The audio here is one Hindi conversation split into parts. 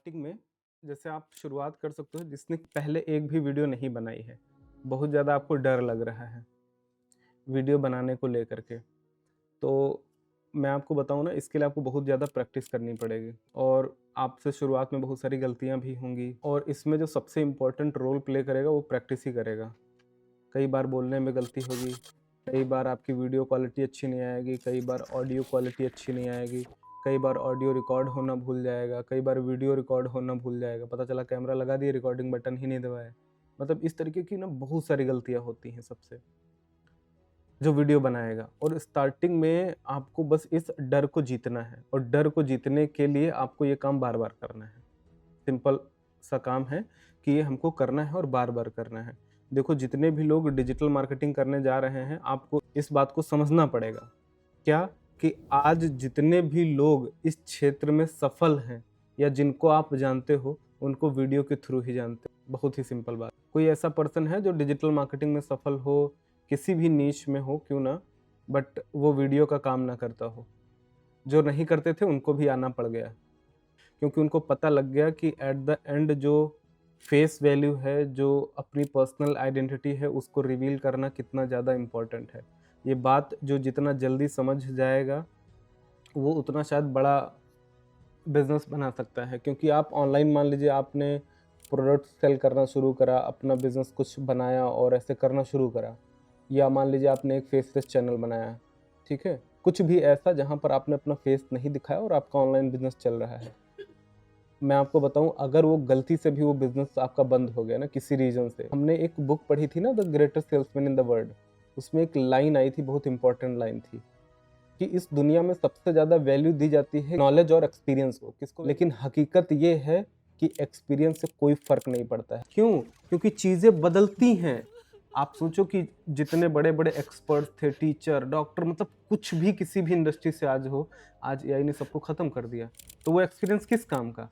स्टार्टिंग में जैसे आप शुरुआत कर सकते हो जिसने पहले एक भी वीडियो नहीं बनाई है। बहुत ज़्यादा आपको डर लग रहा है वीडियो बनाने को लेकर के। तो मैं आपको बताऊँ ना, इसके लिए आपको बहुत ज़्यादा प्रैक्टिस करनी पड़ेगी और आपसे शुरुआत में बहुत सारी गलतियाँ भी होंगी और इसमें जो सबसे इम्पोर्टेंट रोल प्ले करेगा वो प्रैक्टिस ही करेगा। कई बार बोलने में गलती होगी, कई बार आपकी वीडियो क्वालिटी अच्छी नहीं आएगी, कई बार ऑडियो क्वालिटी अच्छी नहीं आएगी, कई बार ऑडियो रिकॉर्ड होना भूल जाएगा, कई बार वीडियो रिकॉर्ड होना भूल जाएगा, पता चला कैमरा लगा दिए, रिकॉर्डिंग बटन ही नहीं दबाया। मतलब इस तरीके की ना बहुत सारी गलतियाँ होती हैं सबसे, जो वीडियो बनाएगा। और स्टार्टिंग में आपको बस इस डर को जीतना है और डर को जीतने के लिए आपको ये काम बार-बार करना है। सिंपल सा काम है कि ये हमको करना है और बार-बार करना है। देखो, जितने भी लोग डिजिटल मार्केटिंग करने जा रहे हैं, आपको इस बात को समझना पड़ेगा। क्या? कि आज जितने भी लोग इस क्षेत्र में सफल हैं या जिनको आप जानते हो, उनको वीडियो के थ्रू ही जानते हो। बहुत ही सिंपल बात। कोई ऐसा पर्सन है जो डिजिटल मार्केटिंग में सफल हो, किसी भी नीश में हो क्यों ना, बट वो वीडियो का काम ना करता हो। जो नहीं करते थे उनको भी आना पड़ गया। क्योंकि उनको पता लग गया कि एट द एंड जो फेस वैल्यू है, जो अपनी पर्सनल आइडेंटिटी है, उसको रिवील करना कितना ज़्यादा इम्पोर्टेंट है। ये बात जो जितना जल्दी समझ जाएगा, वो उतना शायद बड़ा बिज़नेस बना सकता है। क्योंकि आप ऑनलाइन, मान लीजिए आपने प्रोडक्ट सेल करना शुरू करा, अपना बिज़नेस कुछ बनाया और ऐसे करना शुरू करा, या मान लीजिए आपने एक फेसलेस चैनल बनाया, ठीक है? कुछ भी ऐसा जहाँ पर आपने अपना फेस नहीं दिखाया और आपका ऑनलाइन बिज़नेस चल रहा है। मैं आपको बताऊँ, अगर वो गलती से भी वो बिज़नेस आपका बंद हो गया ना किसी रीज़न से। हमने एक बुक पढ़ी थी ना, the greatest salesman in the world. उसमें एक लाइन आई थी, बहुत इंपॉर्टेंट लाइन थी, कि इस दुनिया में सबसे ज़्यादा वैल्यू दी जाती है नॉलेज और एक्सपीरियंस को। किसको? लेकिन हकीकत ये है कि एक्सपीरियंस से कोई फ़र्क नहीं पड़ता है। क्यों? क्योंकि चीज़ें बदलती हैं। आप सोचो कि जितने बड़े-बड़े एक्सपर्ट्स थे, टीचर, डॉक्टर, मतलब कुछ भी किसी भी इंडस्ट्री से आज हो, आज एआई ने सबको ख़त्म कर दिया। तो वो एक्सपीरियंस किस काम का?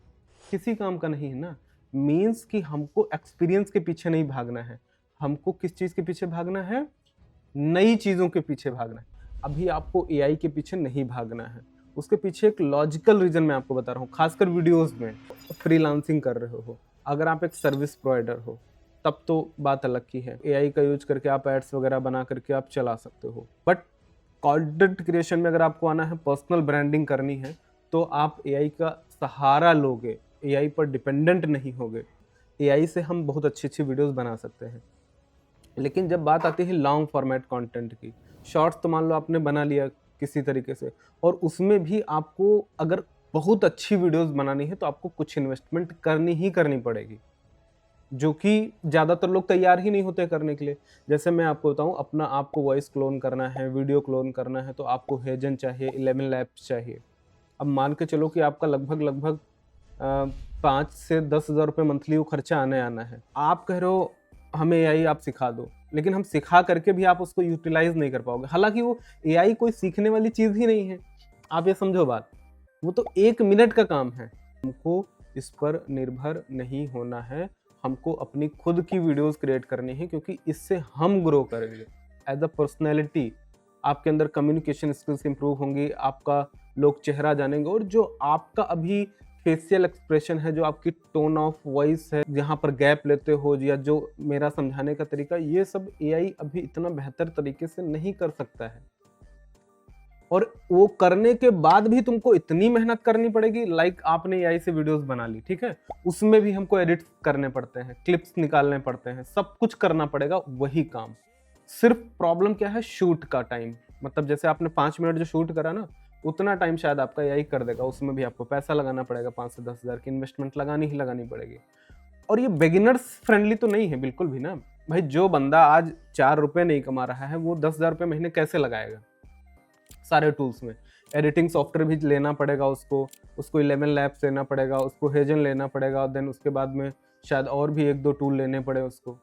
किसी काम का नहीं है ना। मीन्स कि हमको एक्सपीरियंस के पीछे नहीं भागना है। हमको किस चीज़ के पीछे भागना है? नई चीज़ों के पीछे भागना है। अभी आपको एआई के पीछे नहीं भागना है। उसके पीछे एक लॉजिकल रीज़न मैं आपको बता रहा हूँ, ख़ासकर वीडियोज़ में। फ्रीलांसिंग कर रहे हो, अगर आप एक सर्विस प्रोवाइडर हो, तब तो बात अलग की है। एआई का यूज़ करके आप एड्स वगैरह बना करके आप चला सकते हो। बट कंटेंट क्रिएशन में अगर आपको आना है, पर्सनल ब्रांडिंग करनी है, तो आप एआई का सहारा लोगे, एआई पर डिपेंडेंट नहीं होगे। एआई से हम बहुत अच्छी-अच्छी वीडियोज़ बना सकते हैं। लेकिन जब बात आती है लॉन्ग फॉर्मेट कंटेंट की, शॉर्ट्स तो मान लो आपने बना लिया किसी तरीके से, और उसमें भी आपको अगर बहुत अच्छी वीडियोज़ बनानी है, तो आपको कुछ इन्वेस्टमेंट करनी ही करनी पड़ेगी, जो कि ज़्यादातर लोग तैयार ही नहीं होते करने के लिए। जैसे मैं आपको बताऊँ, अपना आपको वॉइस क्लोन करना है, वीडियो क्लोन करना है, तो आपको हेजन चाहिए, 11 लैब्स चाहिए। अब मान के चलो कि आपका लगभग 5 से 10,000 रुपए मंथली वो खर्चा आना है। आप कह रहे हो हमें एआई आप सिखा दो, लेकिन हम सिखा करके भी आप उसको यूटिलाइज़ नहीं कर पाओगे। हालाँकि वो एआई कोई सीखने वाली चीज़ ही नहीं है। आप ये समझो बात, वो तो 1 मिनट का काम है। हमको इस पर निर्भर नहीं होना है, हमको अपनी खुद की वीडियोज़ क्रिएट करनी है, क्योंकि इससे हम ग्रो करेंगे। एज़ अ पर्सनैलिटी आपके अंदर कम्युनिकेशन स्किल्स इंप्रूव होंगी, आपका लोग चेहरा जानेंगे, और जो आपका अभी फेशियल एक्सप्रेशन है, जो आपकी टोन ऑफ वॉइस है, जहाँ पर गैप लेते हो, या जो मेरा समझाने का तरीका, ये सब एआई अभी इतना बेहतर तरीके से नहीं कर सकता है। और वो करने के बाद भी तुमको इतनी मेहनत करनी पड़ेगी। लाइक आपने एआई से वीडियोस बना ली, ठीक है, उसमें भी हमको एडिट करने पड़ते हैं, क्लिप्स निकालने पड़ते हैं, सब कुछ करना पड़ेगा वही काम। सिर्फ प्रॉब्लम क्या है? शूट का टाइम। मतलब जैसे आपने 5 मिनट जो शूट करा ना, उतना टाइम शायद आपका एआई कर देगा। उसमें भी आपको पैसा लगाना पड़ेगा, 5 से 10 हज़ार की इन्वेस्टमेंट लगानी ही लगानी पड़ेगी। और ये बिगिनर्स फ्रेंडली तो नहीं है बिल्कुल भी ना। भाई, जो बंदा आज 4 रुपए नहीं कमा रहा है, वो 10,000 रुपए महीने कैसे लगाएगा सारे टूल्स में? एडिटिंग सॉफ्टवेयर भी लेना पड़ेगा उसको 11 लैब्स लेना पड़ेगा, उसको हेजन लेना पड़ेगा, और देन उसके बाद में शायद और भी 1-2 टूल लेने पड़े उसको।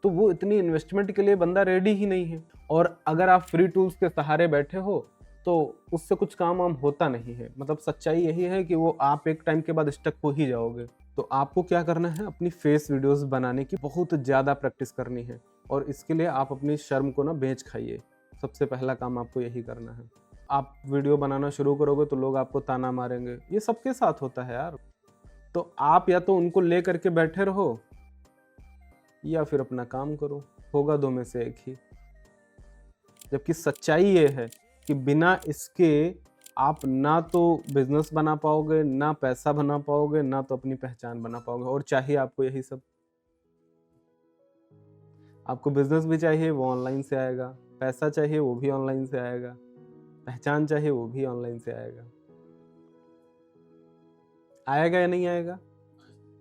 तो वो इतनी इन्वेस्टमेंट के लिए बंदा रेडी ही नहीं है। और अगर आप फ्री टूल्स के सहारे बैठे हो, तो उससे कुछ काम वाम होता नहीं है। मतलब सच्चाई यही है कि वो आप एक टाइम के बाद स्टक हो ही जाओगे। तो आपको क्या करना है? अपनी फेस वीडियोस बनाने की बहुत ज़्यादा प्रैक्टिस करनी है, और इसके लिए आप अपनी शर्म को ना बेच खाइए। सबसे पहला काम आपको यही करना है। आप वीडियो बनाना शुरू करोगे तो लोग आपको ताना मारेंगे। ये सबके साथ होता है यार। तो आप या तो उनको ले करके बैठे रहो या फिर अपना काम करो, होगा दो में से एक ही। जबकि सच्चाई ये है कि बिना इसके आप ना तो बिजनेस बना पाओगे, ना पैसा बना पाओगे, ना तो अपनी पहचान बना पाओगे। और चाहिए आपको यही सब। आपको बिजनेस भी चाहिए, वो ऑनलाइन से आएगा। पैसा चाहिए, वो भी ऑनलाइन से आएगा। पहचान चाहिए, वो भी ऑनलाइन से आएगा। आएगा या नहीं आएगा?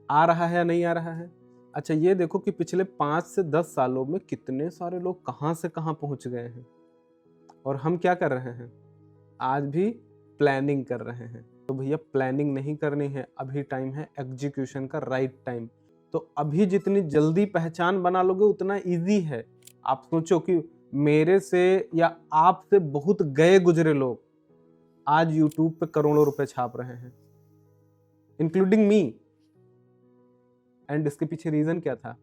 आ रहा है या नहीं आ रहा है? अच्छा, ये देखो कि पिछले 5 से 10 सालों में कितने सारे लोग कहां से कहां पहुंच गए हैं, और हम क्या कर रहे हैं? आज भी प्लानिंग कर रहे हैं। तो भैया प्लानिंग नहीं करनी है, अभी टाइम है एग्जीक्यूशन का, राइट टाइम। तो अभी जितनी जल्दी पहचान बना लोगे उतना इजी है। आप सोचो कि मेरे से या आपसे बहुत गए गुजरे लोग आज यूट्यूब पे करोड़ों रुपए छाप रहे हैं, इंक्लूडिंग मी। एंड इसके पीछे रीजन क्या था?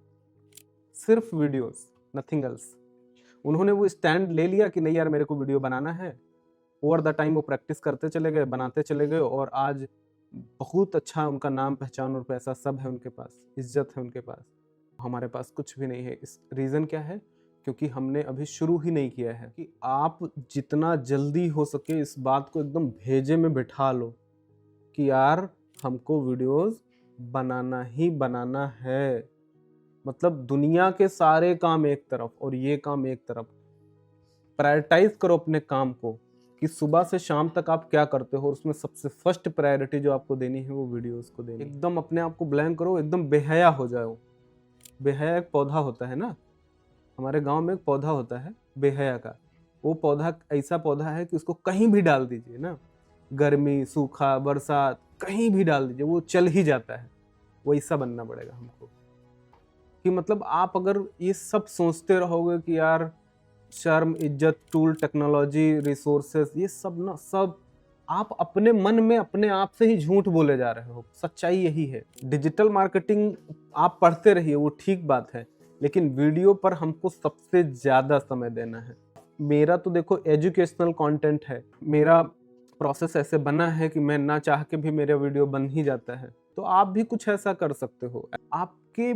सिर्फ वीडियोस, नथिंग एल्स। उन्होंने वो स्टैंड ले लिया कि नहीं यार मेरे को वीडियो बनाना है। ओवर द टाइम वो प्रैक्टिस करते चले गए, बनाते चले गए, और आज बहुत अच्छा उनका नाम, पहचान और पैसा सब है उनके पास, इज्जत है उनके पास। हमारे पास कुछ भी नहीं है। इस रीज़न क्या है? क्योंकि हमने अभी शुरू ही नहीं किया है। कि आप जितना जल्दी हो सके इस बात को एकदम भेजे में बिठा लो कि यार हमको वीडियोस बनाना ही बनाना है। मतलब दुनिया के सारे काम एक तरफ और ये काम एक तरफ। प्रायोरिटाइज करो अपने काम को कि सुबह से शाम तक आप क्या करते हो, और उसमें सबसे फर्स्ट प्रायोरिटी जो आपको देनी है वो वीडियोस को देनी है। एकदम अपने आप को ब्लैंक करो, एकदम बेहया हो जाओ। बेहया एक पौधा होता है ना, हमारे गांव में एक पौधा होता है बेहया का। वो पौधा ऐसा पौधा है कि उसको कहीं भी डाल दीजिए ना, गर्मी, सूखा, बरसात, कहीं भी डाल दीजिए वो चल ही जाता है। वैसा बनना पड़ेगा हमको। कि मतलब आप अगर ये सब सोचते रहोगे कि यार शर्म, इज्जत, टूल, टेक्नोलॉजी, रिसोर्सेस, ये सब ना, सब आप अपने मन में अपने आप से ही झूठ बोले जा रहे हो। सच्चाई यही है। डिजिटल मार्केटिंग आप पढ़ते रहिए, वो ठीक बात है, लेकिन वीडियो पर हमको सबसे ज्यादा समय देना है। मेरा तो देखो एजुकेशनल कंटेंट है, मेरा प्रोसेस ऐसे बना है कि मैं ना चाह के भी मेरा वीडियो बन ही जाता है। तो आप भी कुछ ऐसा कर सकते हो। आपके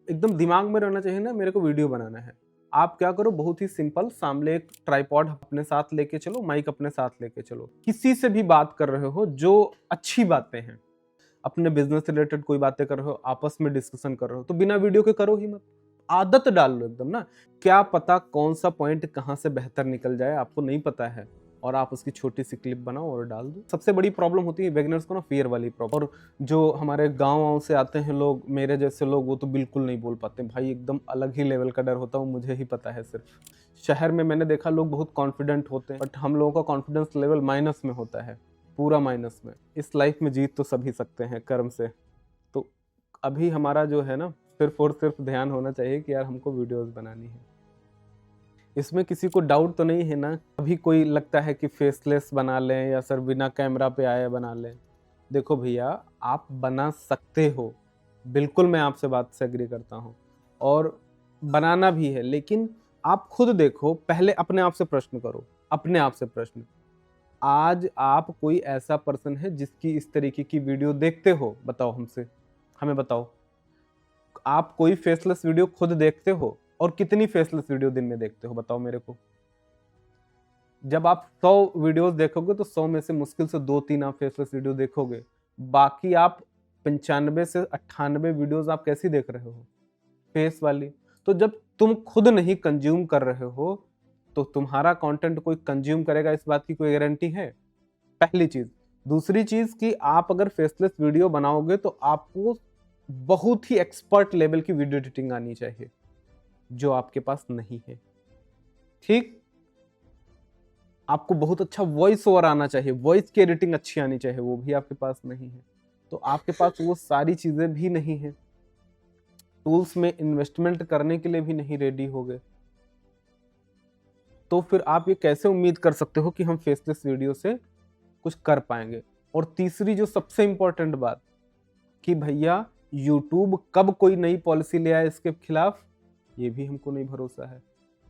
एकदम दिमाग में रहना चाहिए ना मेरे को वीडियो बनाना है। आप क्या करो, बहुत ही सिंपल, सामने एक ट्राइपॉड अपने साथ लेके चलो, माइक अपने साथ लेके चलो। किसी से भी बात कर रहे हो जो अच्छी बातें हैं, अपने बिजनेस रिलेटेड कोई बातें कर रहे हो, आपस में डिस्कशन कर रहे हो, तो बिना वीडियो के करो ही मत। आदत डाल लो एकदम ना। क्या पता कौन सा पॉइंट कहाँ से बेहतर निकल जाए, आपको नहीं पता है, और आप उसकी छोटी सी क्लिप बनाओ और डाल दो। सबसे बड़ी प्रॉब्लम होती है बिगिनर्स को ना, फियर वाली प्रॉब्लम। और जो हमारे गाँव से आते हैं लोग, मेरे जैसे लोग, वो तो बिल्कुल नहीं बोल पाते भाई, एकदम अलग ही लेवल का डर होता है, मुझे ही पता है। सिर्फ शहर में मैंने देखा लोग बहुत कॉन्फिडेंट होते हैं, बट हम लोगों का कॉन्फिडेंस लेवल माइनस में होता है, पूरा माइनस में। इस लाइफ में जीत तो सभी सकते हैं कर्म से। तो अभी हमारा जो है ना, सिर्फ और सिर्फ ध्यान होना चाहिए कि यार हमको वीडियोस बनानी है। इसमें किसी को डाउट तो नहीं है ना? अभी कोई लगता है कि फेसलेस बना लें या सर बिना कैमरा पे आए बना लें। देखो भैया, आप बना सकते हो, बिल्कुल मैं आपसे बात से एग्री करता हूँ, और बनाना भी है। लेकिन आप खुद देखो, पहले अपने आप से प्रश्न करो, अपने आप से प्रश्न। आज आप कोई ऐसा पर्सन है जिसकी इस तरीके की वीडियो देखते हो? बताओ हमसे, हमें बताओ। आप कोई फेसलेस वीडियो खुद देखते हो? और कितनी फेसलेस वीडियो दिन में देखते हो, बताओ मेरे को। जब आप 100 वीडियोस देखोगे तो 100 में से मुश्किल से 2-3 आप फेसलेस वीडियो देखोगे। बाकी आप 95 से 98 वीडियोस आप कैसी देख रहे हो? फेस वाली। तो जब तुम खुद नहीं कंज्यूम कर रहे हो तो तुम्हारा कंटेंट कोई कंज्यूम करेगा, इस बात की कोई गारंटी है? पहली चीज। दूसरी चीज कि आप अगर फेसलेस वीडियो बनाओगे तो आपको बहुत ही एक्सपर्ट लेवल की वीडियो एडिटिंग आनी चाहिए, जो आपके पास नहीं है। ठीक? आपको बहुत अच्छा वॉइस ओवर आना चाहिए, वॉइस की एडिटिंग अच्छी आनी चाहिए, वो भी आपके पास नहीं है। तो आपके पास वो सारी चीजें भी नहीं है, टूल्स में इन्वेस्टमेंट करने के लिए भी नहीं रेडी हो गए, तो फिर आप ये कैसे उम्मीद कर सकते हो कि हम फेसलेस वीडियो से कुछ कर पाएंगे? और तीसरी जो सबसे इंपॉर्टेंट बात, कि भैया यूट्यूब कब कोई नई पॉलिसी ले आए इसके खिलाफ, ये भी हमको नहीं भरोसा है।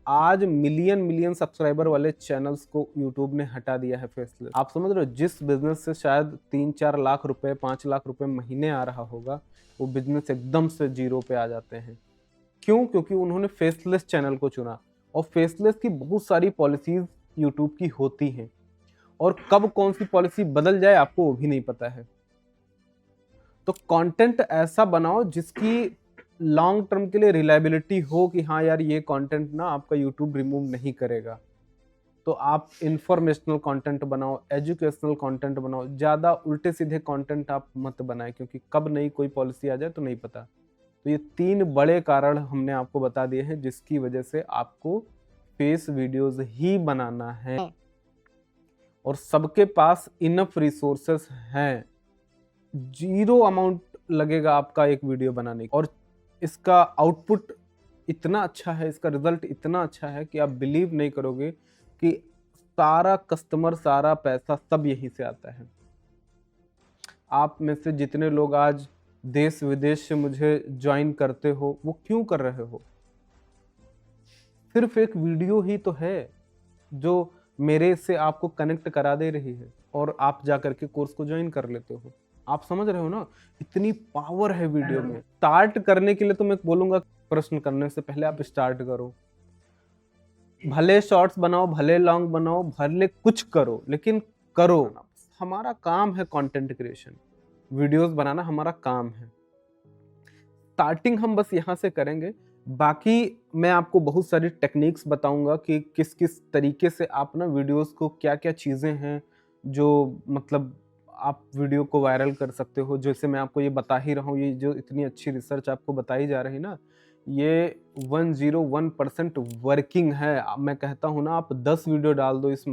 आज मिलियन मिलियन सब्सक्राइबर वाले चैनल्स को यूट्यूब ने हटा दिया है फेसलेस। आप समझ रहे हो, जिस बिजनेस से शायद 3-4 लाख रुपए 5 लाख रुपए महीने आ रहा होगा, वो बिजनेस एकदम से जीरो पे आ जाते हैं। क्यों? क्योंकि उन्होंने फेसलेस चैनल को चुना। और फेसलेस की बहुत सारी पॉलिसीज यूट्यूब की होती हैं, और कब कौन सी पॉलिसी बदल जाए आपको वो भी नहीं पता है। तो कंटेंट ऐसा बनाओ जिसकी लॉन्ग टर्म के लिए रिलायबिलिटी हो कि हाँ यार ये कंटेंट ना आपका यूट्यूब रिमूव नहीं करेगा। तो आप इंफॉर्मेशनल कंटेंट बनाओ, एजुकेशनल कंटेंट बनाओ, ज़्यादा उल्टे सीधे कंटेंट आप मत बनाएं, क्योंकि कब नई कोई पॉलिसी आ जाए तो नहीं पता। तो ये 3 बड़े कारण हमने आपको बता दिए हैं जिसकी वजह से आपको फेस वीडियोस ही बनाना है, और सबके पास इनफ रिसोर्सेस हैं। 0 अमाउंट लगेगा आपका एक वीडियो बनाने की, और इसका आउटपुट इतना अच्छा है, इसका रिजल्ट इतना अच्छा है कि आप बिलीव नहीं करोगे कि सारा कस्टमर, सारा पैसा सब यहीं से आता है। आप में से जितने लोग आज देश विदेश से मुझे ज्वाइन करते हो, वो क्यों कर रहे हो? सिर्फ एक वीडियो ही तो है जो मेरे से आपको कनेक्ट करा दे रही है, और आप जा करके कोर्स को ज्वाइन कर लेते हो। आप समझ रहे हो ना, इतनी पावर है वीडियो में। स्टार्ट करने के लिए तो मैं बोलूंगा, प्रश्न करने से पहले आप स्टार्ट करो। भले शॉर्ट्स बनाओ, भले लॉन्ग बनाओ, भले कुछ करो, लेकिन करो। हमारा काम है कंटेंट क्रिएशन, वीडियोस बनाना हमारा काम है। स्टार्टिंग हम बस यहाँ से करेंगे, बाकी मैं आपको बहुत सारी टेक्निक्स बताऊंगा कि किस किस तरीके से आप ना वीडियोस को, क्या क्या चीज़ें हैं जो मतलब आप वीडियो को वायरल कर सकते हो। जैसे मैं आपको ये बता ही रहा हूँ, ये जो इतनी अच्छी रिसर्च आपको बताई जा रही ना, ये 101% वर्किंग है। मैं कहता हूँ ना, आप 10 वीडियो डाल दो इस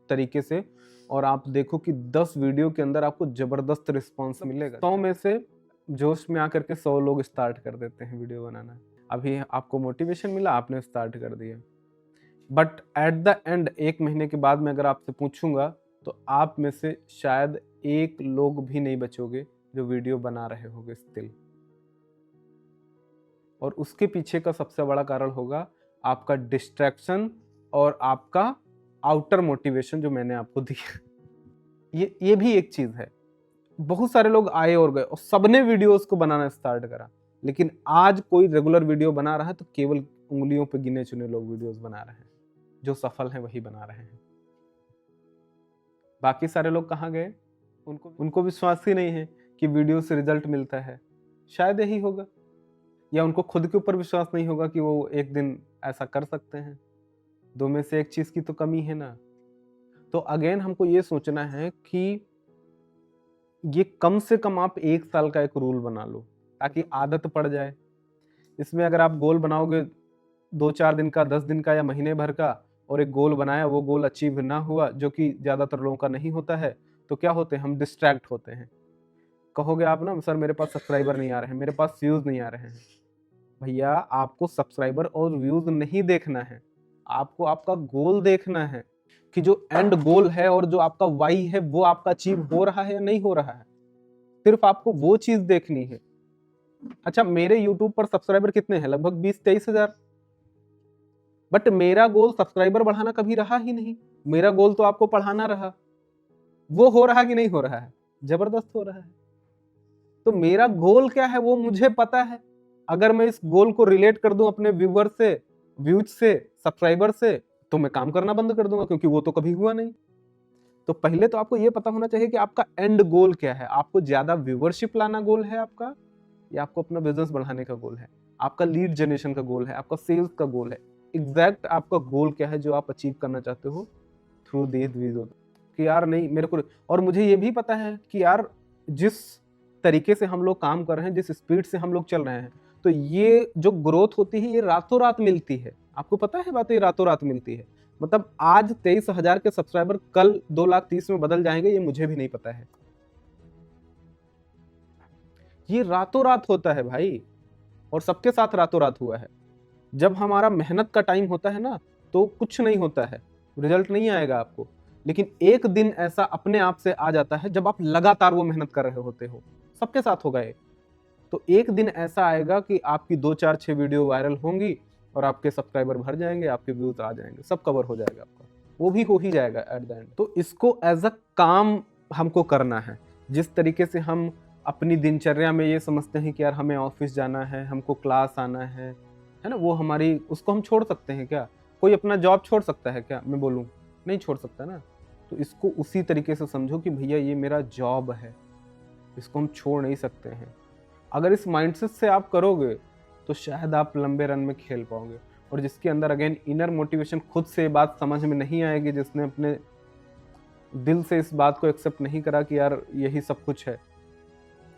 तरीके से, और आप देखो कि 10 वीडियो के अंदर आपको ज़बरदस्त रिस्पॉन्स मिलेगा। 100 में से जोश में आकर के 100 लोग स्टार्ट कर देते हैं वीडियो बनाना। अभी आपको मोटिवेशन मिला, आपने स्टार्ट कर दिया, बट एट द एंड 1 महीने के बाद मैं अगर आपसे पूछूंगा तो आप में से शायद 1 लोग भी नहीं बचोगे जो वीडियो बना रहे होगे स्टिल। और उसके पीछे का सबसे बड़ा कारण होगा आपका डिस्ट्रैक्शन और आपका आउटर मोटिवेशन जो मैंने आपको दिया। ये भी एक चीज है। बहुत सारे लोग आए और गए, और सबने वीडियोस को बनाना स्टार्ट करा, लेकिन आज कोई रेगुलर वीडियो बना रहा है तो केवल उंगलियों पे गिने चुने लोग वीडियोस बना रहे हैं। जो सफल हैं वही बना रहे हैं। बाकी सारे लोग कहाँ गए? उनको विश्वास ही नहीं है कि वीडियो से रिजल्ट मिलता है। शायद यही होगा, या उनको खुद के ऊपर विश्वास नहीं होगा कि वो एक दिन ऐसा कर सकते हैं। 2 में से एक चीज की तो कमी है ना। तो अगेन हमको ये सोचना है कि ये कम से कम आप 1 साल का एक रूल बना लो, ताकि आदत पड़ जाए। इसमें अगर आप गोल बनाओगे 2-4 दिन का, 10 दिन का या महीने भर का, और एक गोल बनाया, वो गोल अचीव ना हुआ, जो कि ज्यादातर लोगों का नहीं होता है, तो क्या होते हैं, हम डिस्ट्रैक्ट होते हैं। कहोगे आप ना, सर मेरे पास सब्सक्राइबर नहीं आ रहे हैं, मेरे पास व्यूज नहीं आ रहे हैं। भैया, आपको सब्सक्राइबर और व्यूज नहीं देखना है, आपको आपका गोल देखना है कि जो एंड गोल है और जो आपका वाई है वो आपका अचीव हो रहा है या नहीं हो रहा है। सिर्फ आपको वो चीज देखनी है। अच्छा, मेरे YouTube पर सब्सक्राइबर कितने हैं? लगभग 20-23 हजार। बट मेरा गोल सब्सक्राइबर बढ़ाना कभी रहा ही नहीं। मेरा गोल तो आपको पढ़ाना रहा। वो हो रहा कि नहीं हो रहा है? जबरदस्त हो रहा है। तो मेरा गोल क्या है वो मुझे पता है। अगर मैं इस गोल को रिलेट कर दूं अपने व्यूअर से, व्यूज से, सब्सक्राइबर से, तो मैं काम करना बंद कर दूंगा, क्योंकि वो तो कभी हुआ नहीं। तो पहले तो आपको ये पता होना चाहिए कि आपका एंड गोल क्या है। आपको ज्यादा व्यूअरशिप लाना गोल है आपका, या आपको अपना बिजनेस बढ़ाने का गोल है? आपका लीड जनरेशन का गोल है? आपका सेल्स का गोल है? एग्जैक्ट आपका गोल क्या है जो आप अचीव करना चाहते हो थ्रू दिस वीडियो? कि यार नहीं, मेरे को, और मुझे ये भी पता है कि यार जिस तरीके से हम लोग काम कर रहे हैं, जिस स्पीड से हम लोग चल रहे हैं, तो ये जो ग्रोथ होती है ये रातों रात मिलती है। आपको पता है बात, ये रातों रात मिलती है। मतलब आज 23,000 के सब्सक्राइबर कल 2,30,000 में बदल जाएंगे, ये मुझे भी नहीं पता है। ये रातों रात होता है भाई, और सबके साथ रातों रात हुआ है। जब हमारा मेहनत का टाइम होता है ना, तो कुछ नहीं होता है, रिजल्ट नहीं आएगा आपको। लेकिन एक दिन ऐसा अपने आप से आ जाता है जब आप लगातार वो मेहनत कर रहे होते हो। सबके साथ होगा ये। तो एक दिन ऐसा आएगा कि आपकी 2, 4, 6 वीडियो वायरल होंगी, और आपके सब्सक्राइबर भर जाएंगे, आपके व्यूज आ जाएंगे, सब कवर हो जाएगा आपका, वो भी हो ही जाएगा एट द एंड। तो इसको एज अ काम हमको करना है। जिस तरीके से हम अपनी दिनचर्या में ये समझते हैं कि यार हमें ऑफिस जाना है, हमको क्लास आना है ना, वो हमारी, उसको हम छोड़ सकते हैं क्या? कोई अपना जॉब छोड़ सकता है क्या? मैं बोलूँ नहीं छोड़ सकता ना। तो इसको उसी तरीके से समझो कि भैया ये मेरा जॉब है, इसको हम छोड़ नहीं सकते हैं। अगर इस माइंडसेट से आप करोगे तो शायद आप लंबे रन में खेल पाओगे। और जिसके अंदर अगेन इनर मोटिवेशन खुद से बात समझ में नहीं आएगी, जिसने अपने दिल से इस बात को एक्सेप्ट नहीं करा कि यार यही सब कुछ है,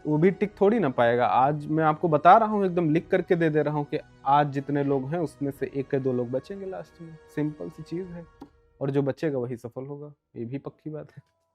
वो भी टिक थोड़ी ना पाएगा। आज मैं आपको बता रहा हूँ, एकदम लिख करके दे दे रहा हूँ कि आज जितने लोग हैं उसमें से 1 या 2 लोग बचेंगे लास्ट में, सिंपल सी चीज़ है। और जो बचेगा वही सफल होगा, ये भी पक्की बात है।